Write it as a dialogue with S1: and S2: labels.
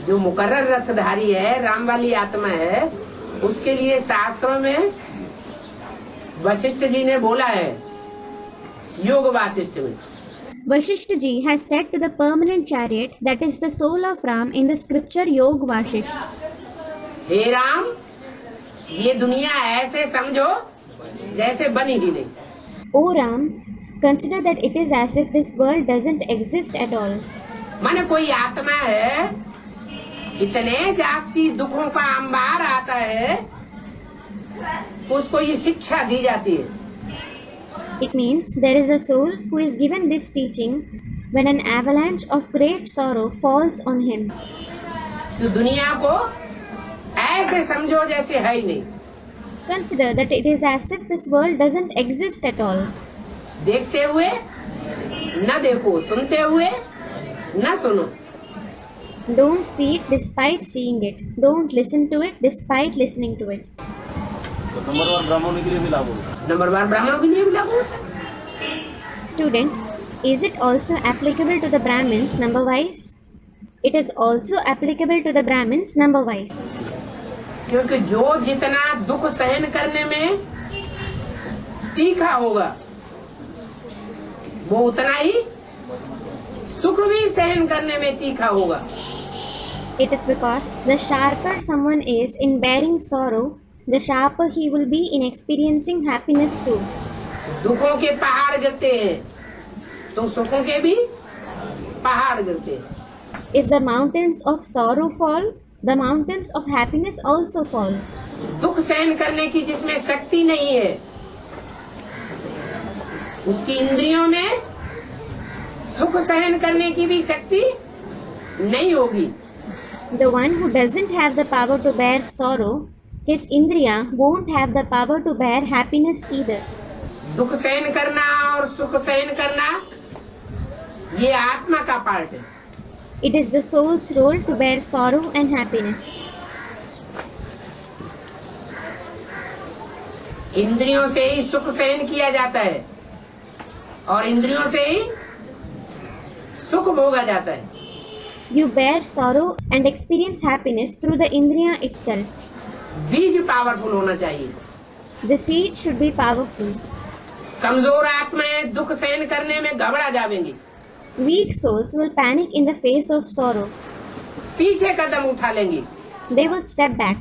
S1: जो मुकर्रर रथधारी है, राम वाली आत्मा है, उसके लिए शास्त्रों में वशिष्ठ जी ने बोला है, योग वासिष्ठ में।
S2: Vashishta ji has said to the permanent chariot that is the soul of Ram in the scripture Yog Vashisht.
S1: हे राम, ये दुनिया ऐसे समझो जैसे बनी ही नहीं।
S2: O Ram, consider that it is as if this world doesn't exist at all.
S1: माने कोई आत्मा है, इतने जास्ती दुखों का अंबार आता है, उसको ये शिक्षा दी जाती है।
S2: It means there is a soul who is given this teaching when an avalanche of great sorrow falls on him.
S1: तो दुनिया को ऐसे समझो जैसे है ही नहीं।
S2: Consider that it is as if this world doesn't exist at all.
S1: देखते हुए न देखो, सुनते हुए न सुनो।
S2: Don't see it despite seeing it. Don't listen to it despite listening to it.
S3: तो नंबरवार ब्राह्मणों के लिए भी लागू होता है।
S1: नंबरवार ब्राह्मणों के लिए भी लागू होता है।
S2: Student, is it also applicable to the Brahmins number wise? It is also applicable to the Brahmins number wise.
S1: क्योंकि जो जितना दुख सहन करने में तीखा होगा, वो उतना ही सुख भी सहन करने में तीखा होगा।
S2: It is because the sharper someone is in bearing sorrow, the sharper he will be in experiencing happiness too.
S1: दुखों के पहाड़ गिरते हैं तो सुखों के भी पहाड़ गिरते हैं।
S2: If the mountains of sorrow fall, the mountains of happiness also fall.
S1: दुख सहन करने की जिसमें शक्ति नहीं है, उसकी इंद्रियों में सुख सहन करने की भी शक्ति नहीं होगी।
S2: The one who doesn't have the power to bear sorrow, his indriya won't have the power to bear happiness either.
S1: दुख सहन करना और सुख सहन करना ये आत्मा का पार्ट है।
S2: It is the soul's role to bear sorrow and happiness.
S1: इंद्रियों से ही सुख सहन किया जाता है और इंद्रियों से ही सुख भोगा जाता है।
S2: You bear sorrow and experience happiness through the indriya itself.
S1: बीज पावरफुल होना चाहिए।
S2: The seed should be powerful.
S1: कमजोर आत्माएं दुख सहन करने में घबरा जाएंगी,
S2: Weak souls will panic in the face of sorrow.
S1: पीछे कदम उठा लेंगी।
S2: They will step back.